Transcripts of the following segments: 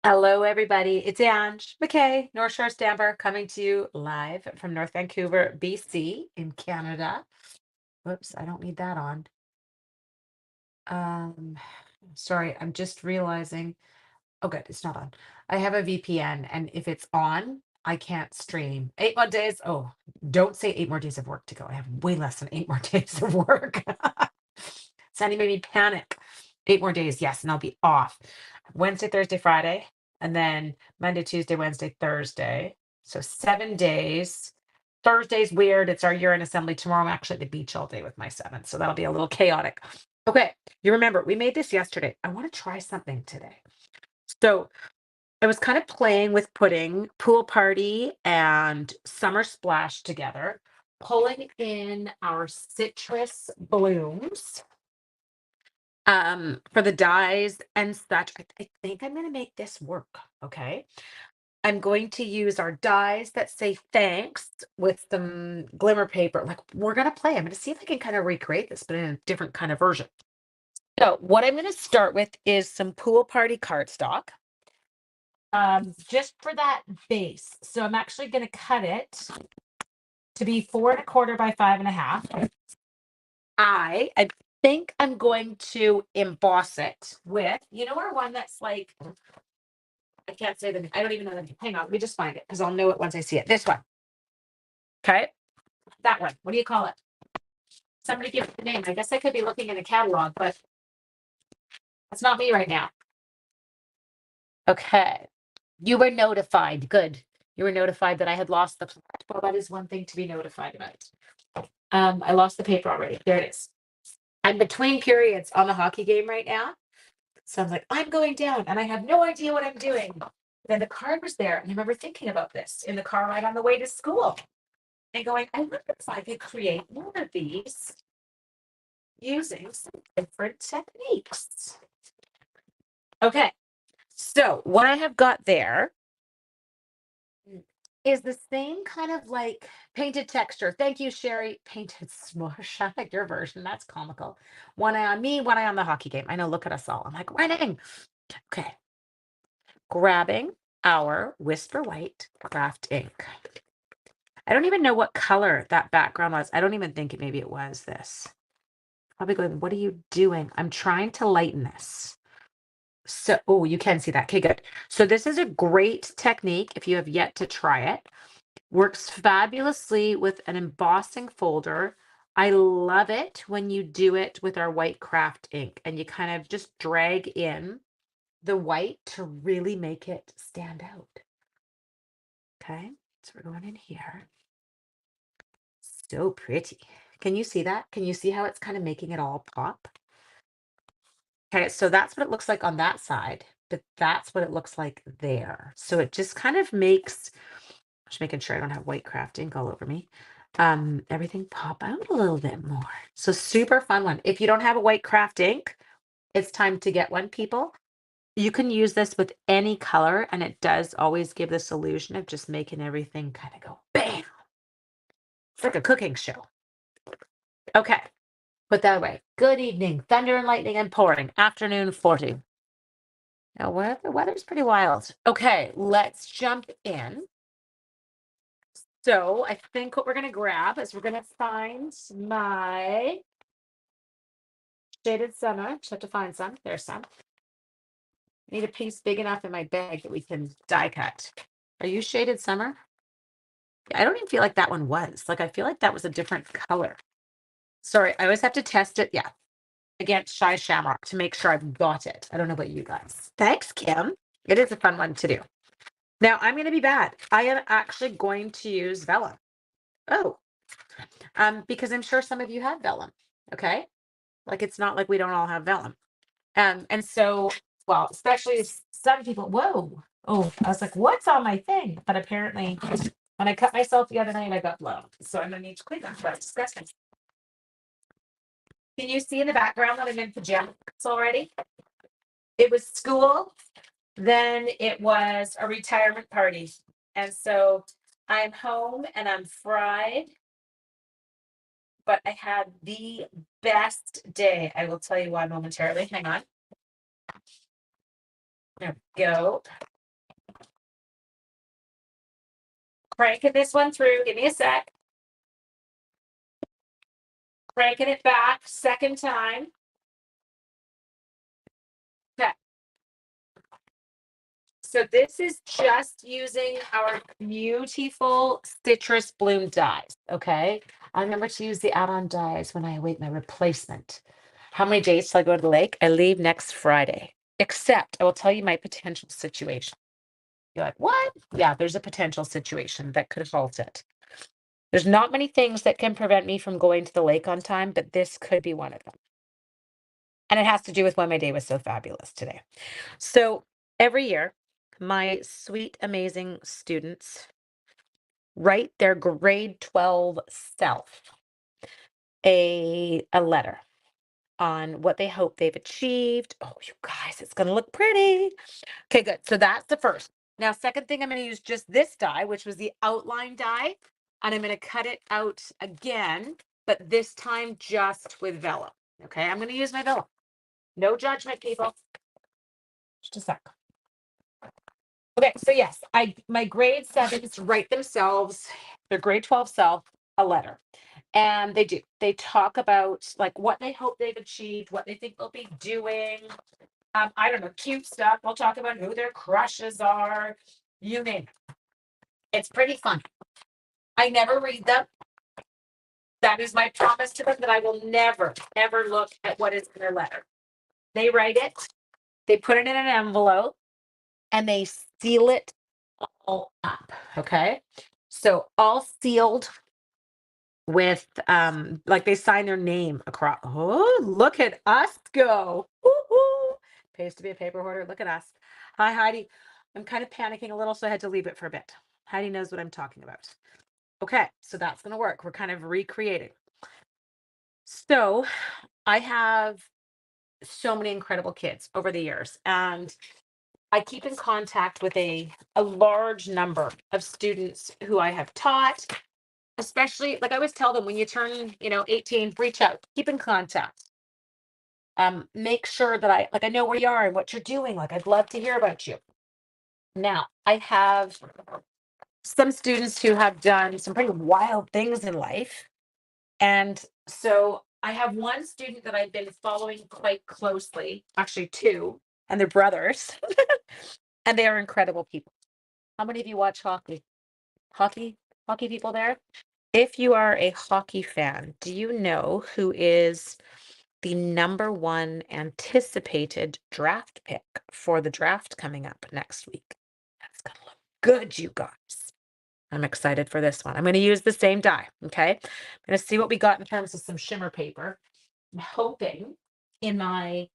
Hello, everybody. It's Ange McKay, North Shore Stamper, coming to you live from North Vancouver, BC, in Canada. Whoops, I don't need that on. Um, Sorry, I'm just realizing. Oh, good, it's not on. I have a VPN, and if it's on, I can't stream. 8 more days. Oh, don't say 8 more days of work to go. I have way less than 8 more days of work. Sandy made me panic. 8 more days, yes, and I'll be off Wednesday, Thursday, Friday, and then Monday, Tuesday, Wednesday, Thursday. So 7 days. Thursday's weird. It's our year-end assembly. Tomorrow, I'm actually at the beach all day with my seventh, so that'll be a little chaotic. Okay, you remember we made this yesterday. I want to try something today. So I was kind of playing with putting Pool Party and Summer Splash together, pulling in our citrus blooms for the dyes and such. I think I'm gonna make this work. Okay. I'm going to use our dyes that say thanks with some glimmer paper. Like we're gonna play. I'm gonna see if I can kind of recreate this, but in a different kind of version. So what I'm gonna start with is some Pool Party cardstock. Just for that base. So I'm actually gonna cut it to be 4 1/4 by 5 1/2. I think I'm going to emboss it with, our one that's like, I can't say the name. I don't even know the name. Hang on, let me just find it because I'll know it once I see it. This one. Okay. That one. What do you call it? Somebody give it the name. I guess I could be looking in a catalog, but that's not me right now. Okay. You were notified. Good. You were notified that I had lost the plot. Well, that is one thing to be notified about. I lost the paper already. There it is. I'm between periods on the hockey game right now. So I'm like, I'm going down and I have no idea what I'm doing. Then the card was there. And I remember thinking about this in the car ride on the way to school and going, I wonder if I could create one of these using some different techniques. Okay. So what I have got there is the same kind of like painted texture. Thank you, Sherry. Painted smush. I like your version. That's comical. One eye on me, one eye on the hockey game. I know, look at us all. I'm like, winning. Okay. Grabbing our Whisper White craft ink. I don't even know what color that background was. I don't even think maybe it was this. Probably going, what are you doing? I'm trying to lighten this. So, oh, you can see that. Okay, good. So this is a great technique if you have yet to try it. Works fabulously with an embossing folder. I love it when you do it with our white craft ink and you kind of just drag in the white to really make it stand out. Okay, so we're going in here. So pretty. Can you see that? Can you see how it's kind of making it all pop? Okay, so that's what it looks like on that side, but that's what it looks like there. So it just kind of makes, just making sure I don't have white craft ink all over me. Everything pop out a little bit more. So super fun one. If you don't have a white craft ink, it's time to get one, people. You can use this with any color, and it does always give this illusion of just making everything kind of go bam. It's like a cooking show. Okay, put that away. Good evening. Thunder and lightning and pouring. Afternoon 40. Now, the weather's pretty wild. Okay, let's jump in. So I think what we're going to grab is we're going to find my shaded summer. Just have to find some. There's some. I need a piece big enough in my bag that we can die cut. Are you shaded summer? I don't even feel like that one was. Like, I feel like that was a different color. Sorry, I always have to test it. Yeah, against Shy Shamrock to make sure I've got it. I don't know about you guys. Thanks, Kim. It is a fun one to do. Now, I'm going to be bad. I am actually going to use vellum. Oh, because I'm sure some of you have vellum. Okay. Like, it's not like we don't all have vellum. And so, well, especially some people, whoa. Oh, I was like, what's on my thing? But apparently, when I cut myself the other night, I got blown. So I'm going to need to clean that. That's disgusting. Can you see in the background that I'm in pajamas already? It was school, then it was a retirement party. And so I'm home and I'm fried, but I had the best day. I will tell you why momentarily. Hang on. There we go. Cranking this one through. Give me a sec. Cranking it back. Second time. Okay. So this is just using our beautiful citrus bloom dyes. Okay. I remember to use the add-on dyes when I await my replacement. How many days till I go to the lake? I leave next Friday. Except I will tell you my potential situation. You're like, what? Yeah, there's a potential situation that could halt it. There's not many things that can prevent me from going to the lake on time, but this could be one of them. And it has to do with why my day was so fabulous today. So every year, my sweet, amazing students write their grade 12 self a letter on what they hope they've achieved. Oh, you guys, it's going to look pretty. Okay, good. So that's the first. Now, second thing, I'm going to use just this die, which was the outline die, and I'm going to cut it out again, but this time just with vellum. Okay, I'm going to use my vellum. No judgment, people. Just a sec. Okay, so yes, my grade sevens write themselves, their grade 12 self, a letter. And they do. They talk about like what they hope they've achieved, what they think they'll be doing. I don't know, cute stuff. We'll talk about who their crushes are. You name it. It's pretty fun. I never read them. That is my promise to them that I will never, ever look at what is in their letter. They write it, they put it in an envelope, and they seal it all up. Okay. So all sealed with like they sign their name across. Oh, look at us go. Woo-hoo. Pays to be a paper hoarder. Look at us. Hi, Heidi. I'm kind of panicking a little, so I had to leave it for a bit. Heidi knows what I'm talking about. Okay, so that's going to work. We're kind of recreating. So I have so many incredible kids over the years, and I keep in contact with a large number of students who I have taught, especially like I always tell them when you turn, 18, reach out, keep in contact. Make sure that I know where you are and what you're doing. Like I'd love to hear about you. Now, I have some students who have done some pretty wild things in life. And so I have one student that I've been following quite closely, actually two, and they're brothers, and they are incredible people. How many of you watch hockey? Hockey? Hockey people there? If you are a hockey fan, do you know who is the number one anticipated draft pick for the draft coming up next week? That's going to look good, you guys. I'm excited for this one. I'm going to use the same die. Okay. I'm going to see what we got in terms of some shimmer paper. I'm hoping in my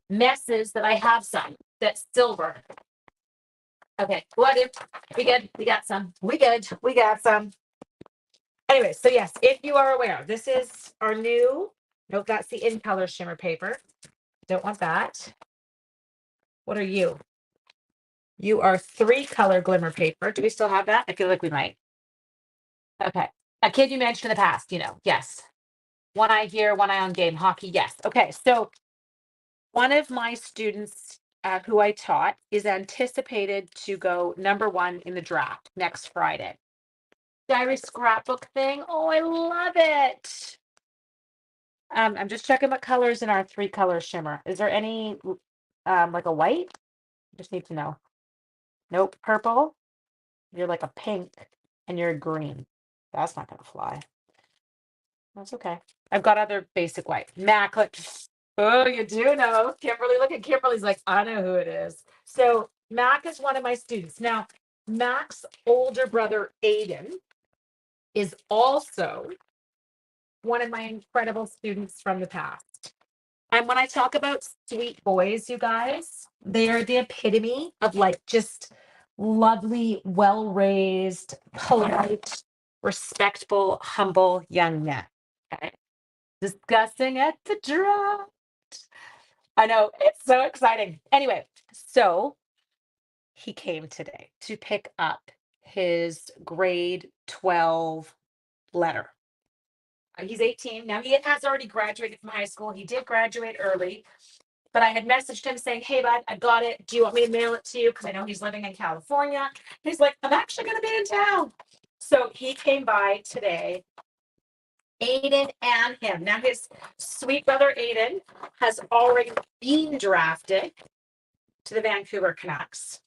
messes that I have some that's silver. Okay. What if we good? We got some. We good. We got some. Anyway, so yes, if you are aware, this is our new, nope, that's the in color shimmer paper. Don't want that. What are you? You are 3-color glimmer paper. Do we still have that? I feel like we might. Okay. A kid you mentioned in the past, yes. One eye here, one eye on game, hockey, yes. Okay, so one of my students who I taught is anticipated to go number one in the draft next Friday. Diary scrapbook thing. Oh, I love it. I'm just checking what colors in our 3-color shimmer. Is there any like a white? Just need to know. Nope, purple. You're like a pink and you're a green. That's not gonna fly. That's okay. I've got other basic white. MAC, look. Oh, you do know. Kimberly, look at Kimberly's like, I know who it is. So Mac is one of my students. Now, Mac's older brother, Aiden, is also one of my incredible students from the past. And when I talk about sweet boys, you guys, they are the epitome of like just lovely, well raised, polite, respectful, humble young men. Okay. Discussing at the draft. I know it's so exciting. Anyway, so he came today to pick up his grade 12 letter. He's 18 now. He has already graduated from high school. He did graduate early. But I had messaged him saying, "Hey, bud, I got it. Do you want me to mail it to you?" Because I know he's living in California. He's like, "I'm actually going to be in town." So he came by today, Aiden and him. Now, his sweet brother Aiden has already been drafted to the Vancouver Canucks.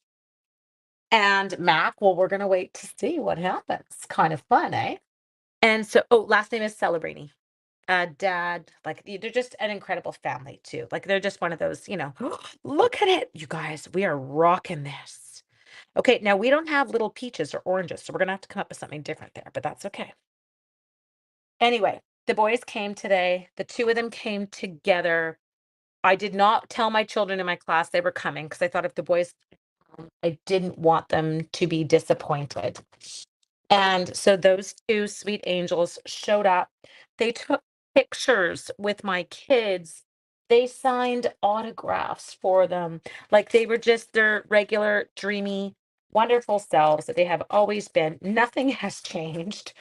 And Mac, well, we're going to wait to see what happens. Kind of fun, eh? And so, oh, last name is Celebrini. Dad, like they're just an incredible family too. Like they're just one of those, look at it, you guys, we are rocking this. Okay, now we don't have little peaches or oranges, so we're gonna have to come up with something different there, but that's okay. Anyway, the boys came today. The two of them came together. I did not tell my children in my class they were coming because I thought if the boys, I didn't want them to be disappointed. And so those two sweet angels showed up. They took pictures with my kids. They signed autographs for them. Like they were just their regular, dreamy, wonderful selves that they have always been. Nothing has changed.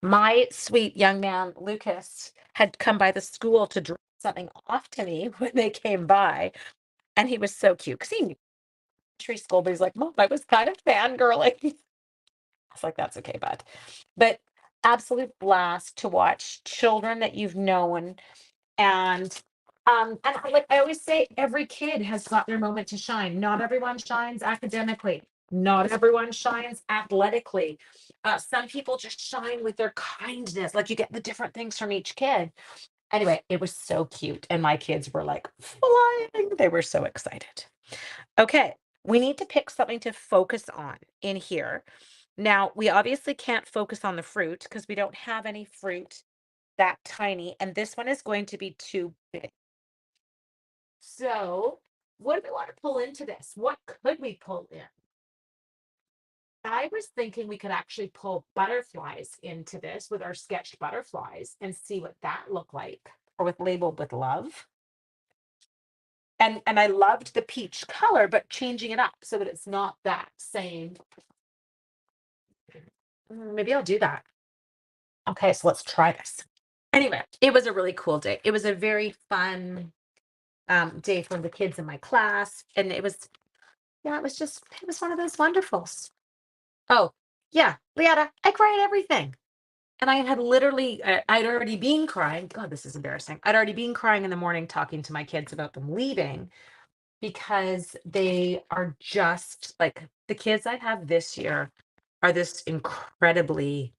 My sweet young man, Lucas, had come by the school to drop something off to me when they came by. And he was so cute because he knew elementary school, but he's like, Mom, I was kind of fangirling. I was like, that's okay, bud. But absolute blast to watch children that you've known. And like I always say, every kid has got their moment to shine. Not everyone shines academically. Not everyone shines athletically. Some people just shine with their kindness. Like you get the different things from each kid. Anyway, it was so cute. And my kids were like flying. They were so excited. Okay, we need to pick something to focus on in here. Now, we obviously can't focus on the fruit because we don't have any fruit that tiny, and this one is going to be too big. So, what do we want to pull into this? What could we pull in? I was thinking we could actually pull butterflies into this with our sketched butterflies and see what that looked like, or with labeled with love. And I loved the peach color, but changing it up so that it's not that same. Maybe I'll do that. Okay, so let's try this. Anyway, it was a really cool day. It was a very fun day for the kids in my class. And it was, yeah, it was one of those wonderfuls. Oh, yeah, Leetta, I cried everything. And I had literally, I'd already been crying. God, this is embarrassing. I'd already been crying in the morning talking to my kids about them leaving because they are just like the kids I have this year are this incredibly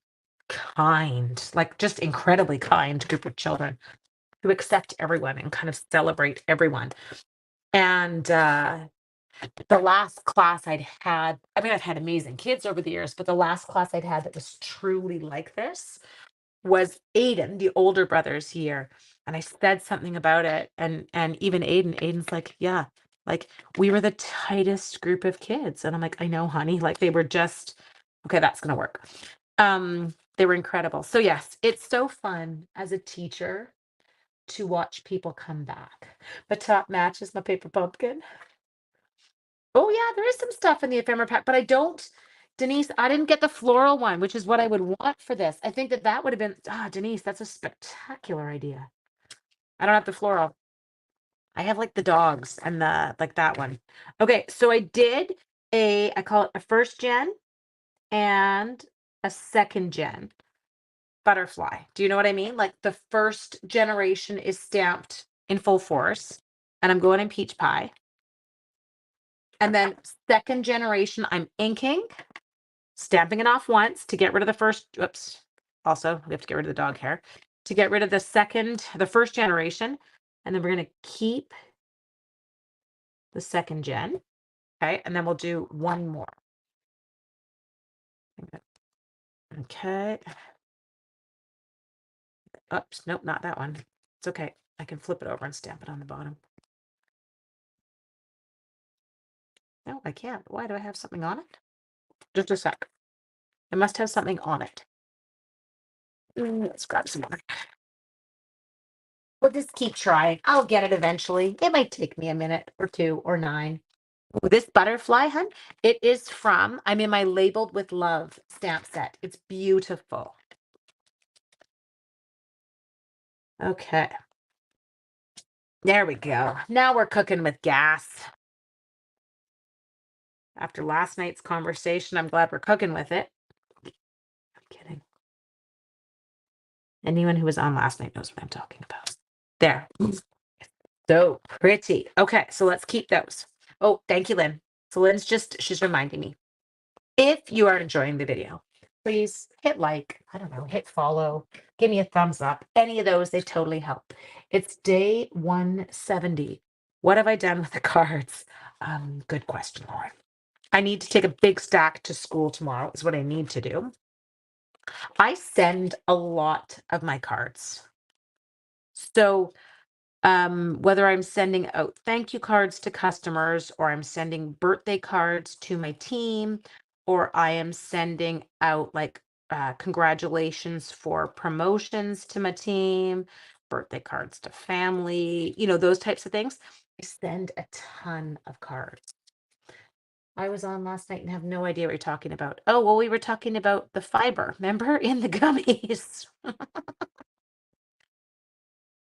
kind, like just incredibly kind group of children who accept everyone and kind of celebrate everyone. And the last class I'd had, I mean, I've had amazing kids over the years, but the last class I'd had that was truly like this was Aiden, the older brother's year. And I said something about it. And even Aiden's like, yeah, like we were the tightest group of kids. And I'm like, I know, honey. Like they were just okay, that's gonna work. They were incredible. So yes, it's so fun as a teacher to watch people come back. But top match is my paper pumpkin. Oh yeah, there is some stuff in the ephemera pack, but I don't, Denise, I didn't get the floral one, which is what I would want for this. I think that that would have been, Denise, that's a spectacular idea. I don't have the floral. I have like the dogs and the like that one. Okay, so I did I call it a first gen and a second gen butterfly. Do you know what I mean? Like the first generation is stamped in full force, and I'm going in peach pie. And then second generation, I'm inking, stamping it off once to get rid of the first. Oops. Also, we have to get rid of the dog hair to get rid of the first generation. And then we're going to keep the second gen. Okay. And then we'll do one more. Okay. Oops. Nope, not that one. It's okay. I can flip it over and stamp it on the bottom. No, I can't. Why do I have something on it? Just a sec. I must have something on it. Let's grab some more. We'll just keep trying. I'll get it eventually. It might take me a minute or two or nine. Ooh, this butterfly, hun, it is I'm in my Labeled with Love stamp set. It's beautiful. Okay. There we go. Now we're cooking with gas. After last night's conversation, I'm glad we're cooking with it. I'm kidding. Anyone who was on last night knows what I'm talking about. There. So pretty. Okay, so let's keep those. Oh, thank you, Lynn. So she's reminding me. If you are enjoying the video, please hit like, I don't know, hit follow, give me a thumbs up. Any of those, they totally help. It's day 170. What have I done with the cards? Good question, Lauren. I need to take a big stack to school tomorrow, is what I need to do. I send a lot of my cards. So whether I'm sending out thank you cards to customers, or I'm sending birthday cards to my team, or I am sending out like congratulations for promotions to my team, birthday cards to family, those types of things. I send a ton of cards. I was on last night and have no idea what you're talking about. Oh, well, we were talking about the fiber, remember, in the gummies.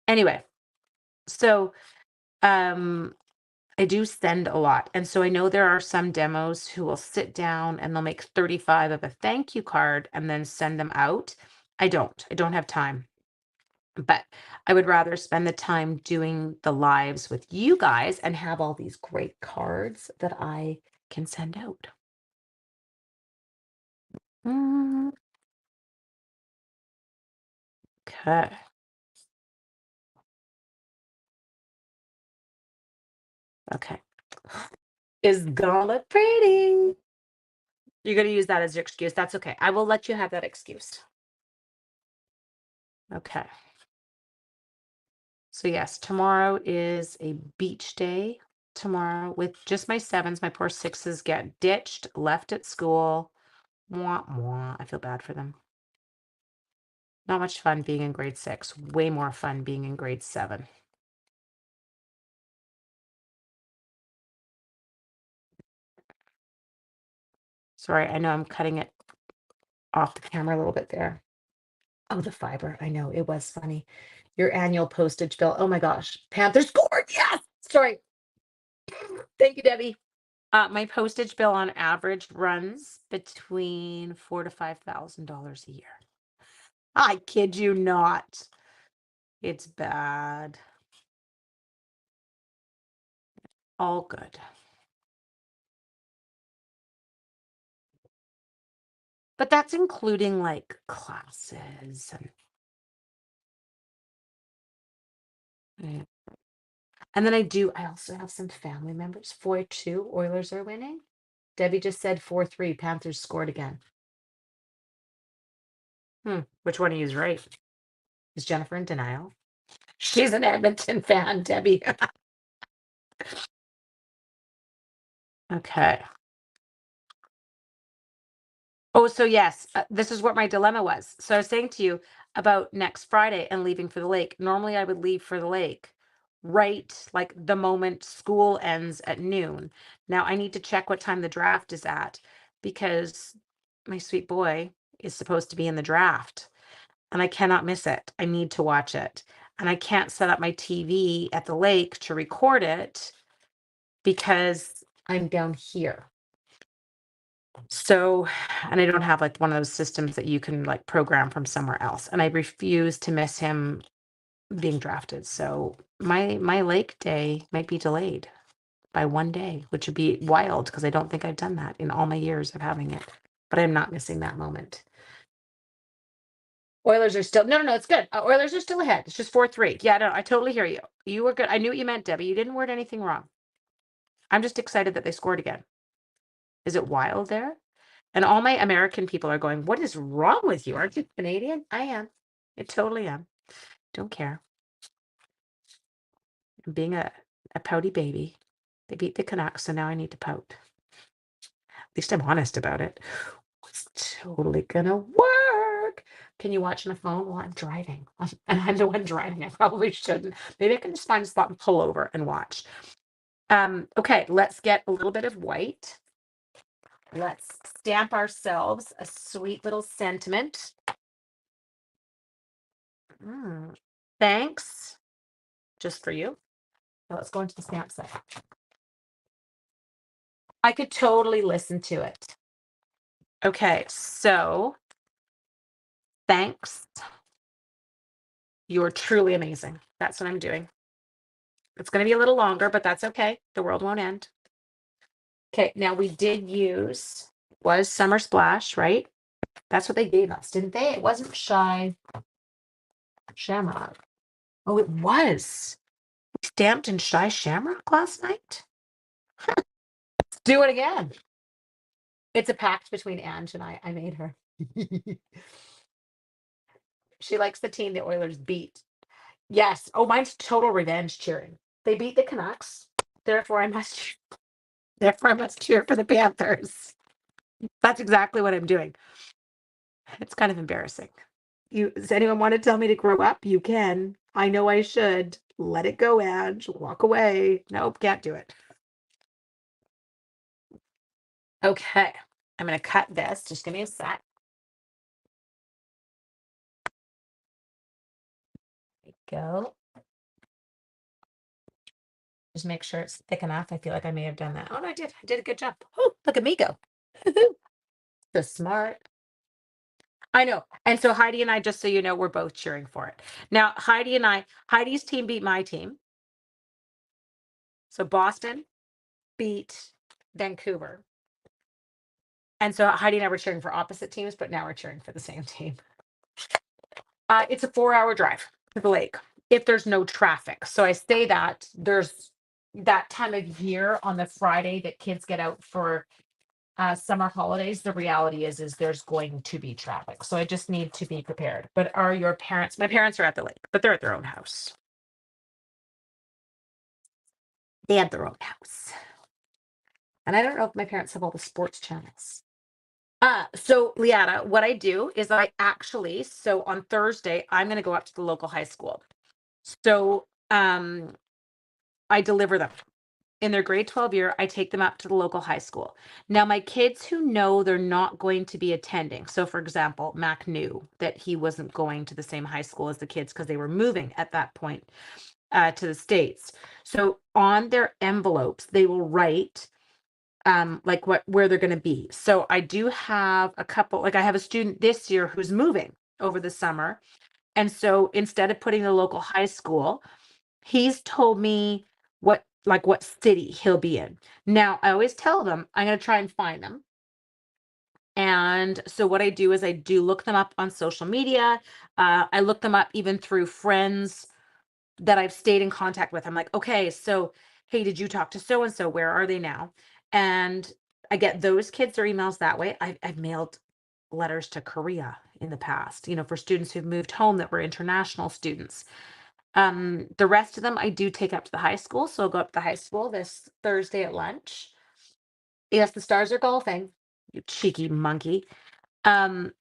Anyway, so um I do send a lot. And so I know there are some demos who will sit down and they'll make 35 of a thank you card and then send them out. I don't. I don't have time. But I would rather spend the time doing the lives with you guys and have all these great cards that I can send out. Mm, Okay. Okay. Is gonna look pretty. You're gonna use that as your excuse. That's okay. I will let you have that excuse. Okay. So yes, tomorrow is a beach day. Tomorrow with just my sevens, my poor sixes get ditched, left at school. Mwah, mwah. I feel bad for them. Not much fun being in grade six. Way more fun being in grade seven. Sorry, I know I'm cutting it off the camera a little bit there. Oh, the fiber. I know it was funny. Your annual postage bill. Oh my gosh. Panther scored. Yes. Sorry. Thank you, Debbie. My postage bill on average runs between $4,000 to $5,000 a year. I kid you not. It's bad. All good. But that's including like classes and yeah. And then I also have some family members. 4-2, Oilers are winning. Debbie just said 4-3, Panthers scored again. Which one of you is right? Is Jennifer in denial? She's an Edmonton fan, Debbie. Okay. Oh, so yes, this is what my dilemma was. So I was saying to you about next Friday and leaving for the lake. Normally, I would leave for the lake right like the moment school ends at noon. Now I need to check what time the draft is at because my sweet boy is supposed to be in the draft and I cannot miss it. I need to watch it. And I can't set up my TV at the lake to record it because I'm down here. So, and I don't have like one of those systems that you can like program from somewhere else. And I refuse to miss him being drafted. So my lake day might be delayed by one day, which would be wild because I don't think I've done that in all my years of having it. But I'm not missing that moment. Oilers are still no, it's good. Oilers are still ahead. It's just 4-3. Yeah, no, I totally hear you. You were good. I knew what you meant, Debbie. You didn't word anything wrong. I'm just excited that they scored again. Is it wild there? And all my American people are going, "What is wrong with you? Aren't you Canadian?" I am. I totally am. Don't care. I'm being a pouty baby. They beat the Canucks, so now I need to pout. At least I'm honest about it. It's totally gonna work. Can you watch on a phone while I'm driving? And I'm the one driving. I probably shouldn't. Maybe I can just find a spot and pull over and watch. Okay, let's get a little bit of white. Let's stamp ourselves a sweet little sentiment. Thanks. Just for you. Now let's go into the stamp set. I could totally listen to it. Okay, so thanks. You're truly amazing. That's what I'm doing. It's going to be a little longer, but that's okay. The world won't end. Okay, now we did use was Summer Splash, right? That's what they gave us, didn't they? It wasn't Shy Shamrock. Oh, it was. We stamped in Shy Shamrock last night. Let's do it again. It's a pact between Ange and I. I made her. She likes the team the Oilers beat. Yes. Oh, mine's total revenge cheering. They beat the Canucks. Therefore, I must. Therefore, I must cheer for the Panthers. That's exactly what I'm doing. It's kind of embarrassing. Does anyone want to tell me to grow up? You can. I know I should. Let it go, Ange. Walk away. Nope, can't do it. Okay. I'm going to cut this. Just give me a sec. There we go. Just make sure it's thick enough. I feel like I may have done that. Oh, no, I did. I did a good job. Oh, look at me go. So smart. I know. And so Heidi and I, just so you know, we're both cheering for it. Now, Heidi's team beat my team. So Boston beat Vancouver. And so Heidi and I were cheering for opposite teams, but now we're cheering for the same team. It's a 4-hour drive to the lake if there's no traffic. So I say that there's that time of year on the Friday that kids get out for summer holidays. The reality is there's going to be traffic. So I just need to be prepared. But are your parents? My parents are at the lake, but they're at their own house. They have their own house. And I don't know if my parents have all the sports channels. So Liana, what I do is so on Thursday, I'm gonna go up to the local high school. So I deliver them. In their grade 12 year, I take them up to the local high school. Now, my kids who know they're not going to be attending. So, for example, Mac knew that he wasn't going to the same high school as the kids because they were moving at that point to the States. So, on their envelopes, they will write like where they're going to be. So I do have a couple, like I have a student this year who's moving over the summer. And so instead of putting the local high school, he's told me what city he'll be in. Now, I always tell them I'm going to try and find them. And so what I do is I do look them up on social media. I look them up even through friends that I've stayed in contact with. I'm like, okay, so hey, did you talk to so and so? Where are they now? And I get those kids their emails that way. I've mailed letters to Korea in the past, for students who've moved home that were international students. The rest of them I do take up to the high school. So I'll go up to the high school this Thursday at lunch. Yes, the Stars are golfing, you cheeky monkey. Um,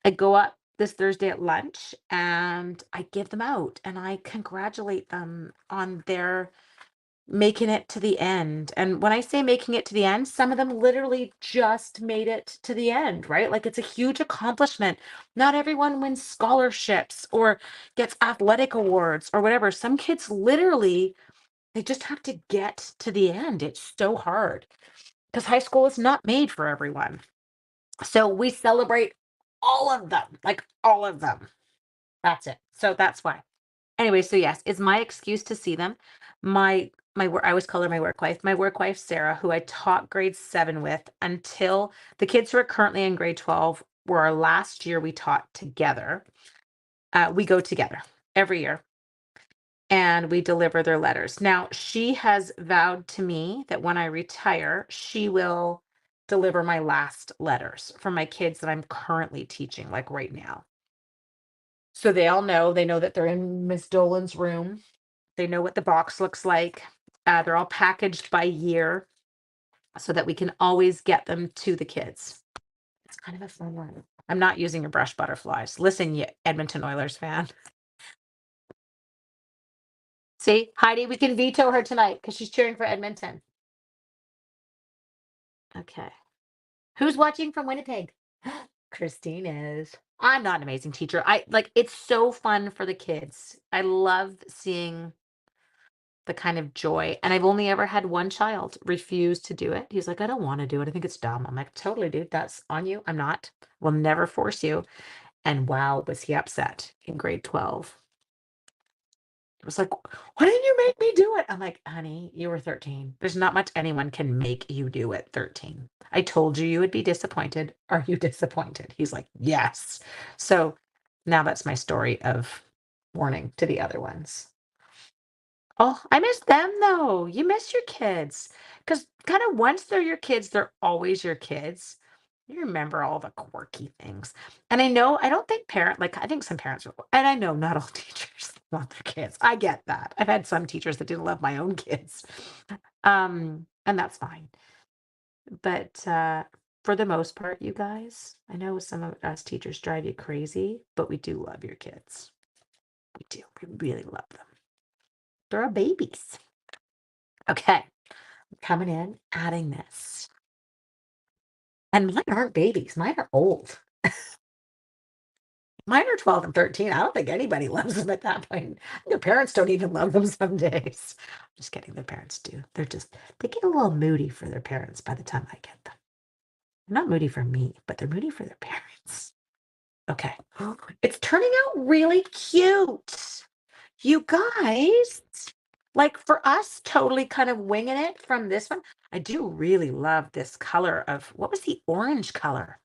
I go up this Thursday at lunch and I give them out and I congratulate them on their making it to the end. And when I say making it to the end, some of them literally just made it to the end, right? Like it's a huge accomplishment. Not everyone wins scholarships or gets athletic awards or whatever. Some kids literally, they just have to get to the end. It's so hard because high school is not made for everyone. So we celebrate all of them, like all of them. That's it. So that's why. Anyway, so yes, it's my excuse to see them. My work, I always call her my work wife. My work wife, Sarah, who I taught grade 7 with until the kids who are currently in grade 12 were our last year we taught together. We go together every year and we deliver their letters. Now, she has vowed to me that when I retire, she will deliver my last letters for my kids that I'm currently teaching, like right now. So they know that they're in Miss Dolan's room. They know what the box looks like. They're all packaged by year so that we can always get them to the kids. It's kind of a fun one. I'm not using your brush butterflies. Listen, you Edmonton Oilers fan. See, Heidi, we can veto her tonight because she's cheering for Edmonton. Okay. Who's watching from Winnipeg? Christine is. I'm not an amazing teacher. I like it's so fun for the kids. I love seeing the kind of joy. And I've only ever had one child refuse to do it. He's like, I don't want to do it. I think it's dumb. I'm like, totally, dude. That's on you. I'm not. Will never force you. And wow, was he upset in grade 12. It was like, why didn't you make me do it? I'm like, honey, you were 13. There's not much anyone can make you do at 13. I told you you would be disappointed. Are you disappointed? He's like, yes. So now that's my story of warning to the other ones. Oh, I miss them though. You miss your kids. Because kind of once they're your kids, they're always your kids. You remember all the quirky things. And I know, I don't think I think some parents are, and I know not all teachers love their kids. I get that. I've had some teachers that didn't love my own kids. And that's fine. But for the most part, you guys, I know some of us teachers drive you crazy, but we do love your kids. We do. We really love them. They're our babies. Okay. Coming in, adding this. And mine aren't babies. Mine are old. Mine are 12 and 13. I don't think anybody loves them at that point. Their parents don't even love them some days. Just kidding. Their parents do. They get a little moody for their parents by the time I get them. They're not moody for me, but they're moody for their parents. Okay. It's turning out really cute. You guys, like for us, totally kind of winging it from this one. I do really love this color of what was the orange color?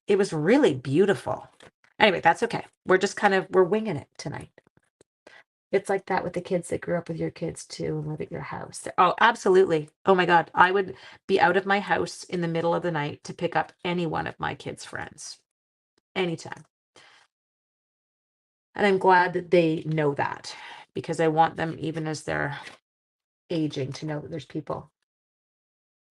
It was really beautiful. Anyway, that's okay. We're winging it tonight. It's like that with the kids that grew up with your kids too and live at your house. Oh, absolutely. Oh my God. I would be out of my house in the middle of the night to pick up any one of my kids' friends anytime. And I'm glad that they know that because I want them, even as they're aging, to know that there's people.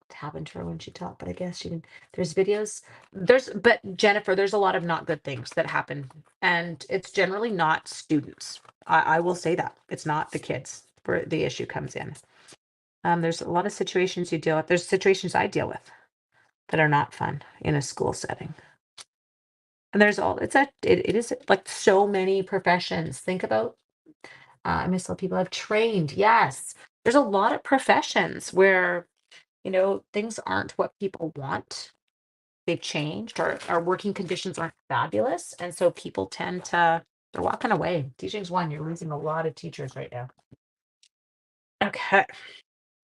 What happened to her when she taught, but I guess she didn't. There's videos. But Jennifer, there's a lot of not good things that happen, and it's generally not students. I will say that it's not the kids where the issue comes in. There's a lot of situations you deal with. There's situations I deal with that are not fun in a school setting. And it is like so many professions. Think about I miss all people I've trained. Yes. There's a lot of professions where, things aren't what people want. They've changed or our working conditions aren't fabulous. And so people they're walking away. Teaching's one. You're losing a lot of teachers right now. Okay.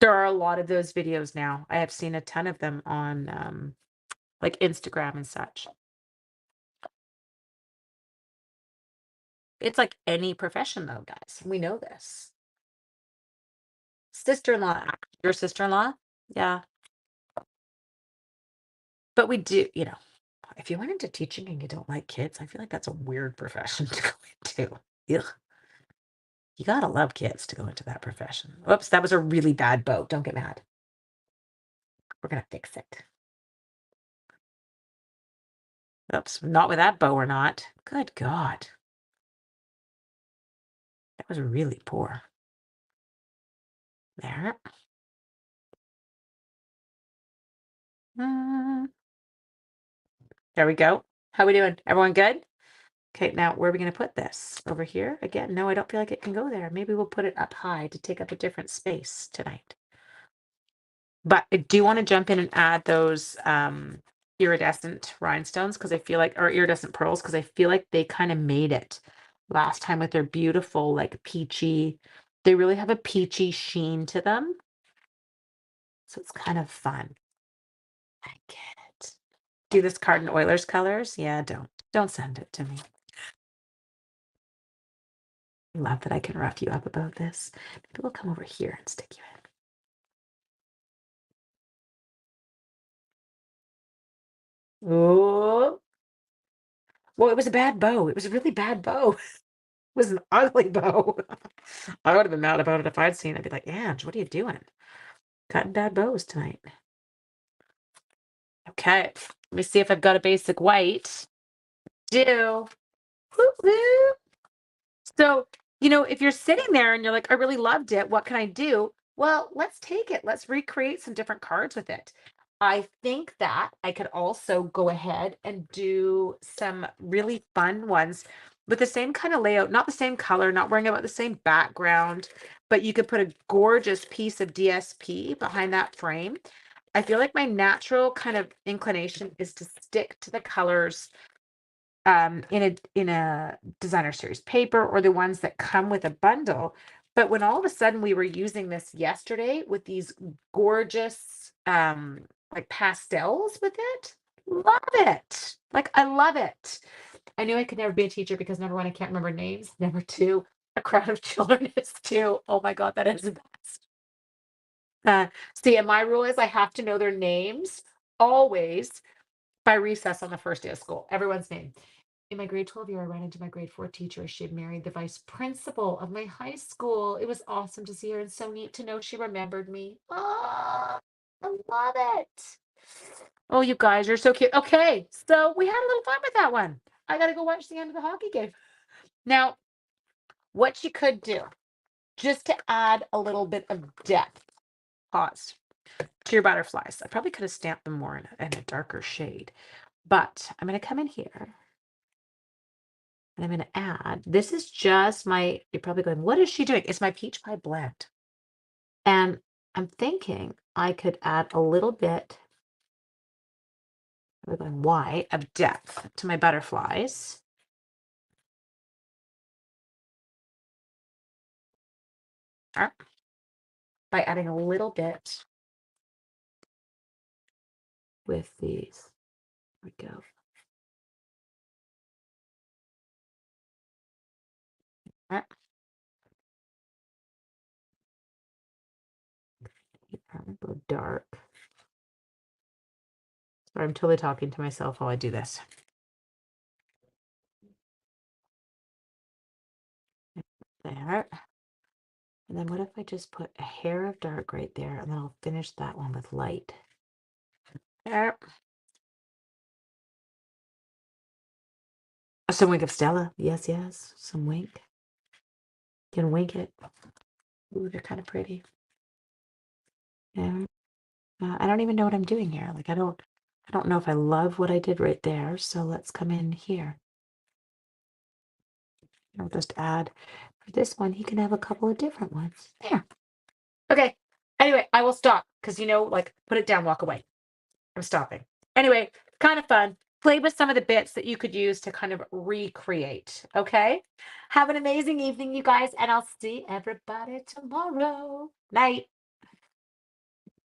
There are a lot of those videos now. I have seen a ton of them on like Instagram and such. It's like any profession though, guys. We know this. Sister-in-law, your sister-in-law? Yeah. But we do, if you went into teaching and you don't like kids, I feel like that's a weird profession to go into. Ugh. You gotta love kids to go into that profession. Oops, that was a really bad bow. Don't get mad. We're gonna fix it. Oops, not with that bow or not. Good God. That was really poor. There. Mm, there we go. How we doing? Everyone good? Okay, now where are we gonna put this? Over here? Again, no, I don't feel like it can go there. Maybe we'll put it up high to take up a different space tonight. But I do want to jump in and add those iridescent rhinestones because I feel like, or iridescent pearls, because I feel like they kind of made it last time with their beautiful, like peachy, they really have a peachy sheen to them. So it's kind of fun. I get it. Do this card in Oilers colors? Yeah, don't send it to me. I love that I can rough you up about this. Maybe we'll come over here and stick you in. Oh, well, it was a bad bow. It was a really bad bow. Was an ugly bow. I would have been mad about it if I'd seen it. I'd be like, Ange, what are you doing? Cutting bad bows tonight. Okay. Let me see if I've got a basic white. Do. Woo woo. So, if you're sitting there and you're like, I really loved it, what can I do? Well, let's take it. Let's recreate some different cards with it. I think that I could also go ahead and do some really fun ones with the same kind of layout, not the same color, not worrying about the same background, but you could put a gorgeous piece of DSP behind that frame. I feel like my natural kind of inclination is to stick to the colors in a designer series paper or the ones that come with a bundle. But when all of a sudden we were using this yesterday with these gorgeous like pastels with it, love it. Like I love it. I knew I could never be a teacher because number one, I can't remember names. Number two, a crowd of children is too. Oh my God, that is the best. See, and my rule is I have to know their names always by recess on the first day of school. Everyone's name. In my grade 12 year, I ran into my grade 4 teacher. She had married the vice principal of my high school. It was awesome to see her and so neat to know she remembered me. Oh, I love it. Oh, you guys are so cute. Okay, so we had a little fun with that one. I got to go watch the end of the hockey game. Now, what you could do, just to add a little bit of depth, pause, to your butterflies. I probably could have stamped them more in a darker shade, but I'm going to come in here. And I'm going to add, this is just my, you're probably going, what is she doing? It's my peach pie blend. And I'm thinking I could add a little bit, we're going white, of depth to my butterflies. By adding a little bit with these. There we go. Alright. Go dark. Sorry, I'm totally talking to myself while I do this. There. And then what if I just put a hair of dark right there, and then I'll finish that one with light. There. Some wink of Stella. Yes, yes. Some wink. Can wink it. Ooh, they're kind of pretty. Yeah. I don't even know what I'm doing here. Like I don't know if I love what I did right there. So let's come in here. I'll just add for this one. He can have a couple of different ones. There. Okay. Anyway, I will stop because like put it down, walk away. I'm stopping. Anyway, kind of fun. Play with some of the bits that you could use to kind of recreate. Okay. Have an amazing evening, you guys, and I'll see everybody tomorrow. Night.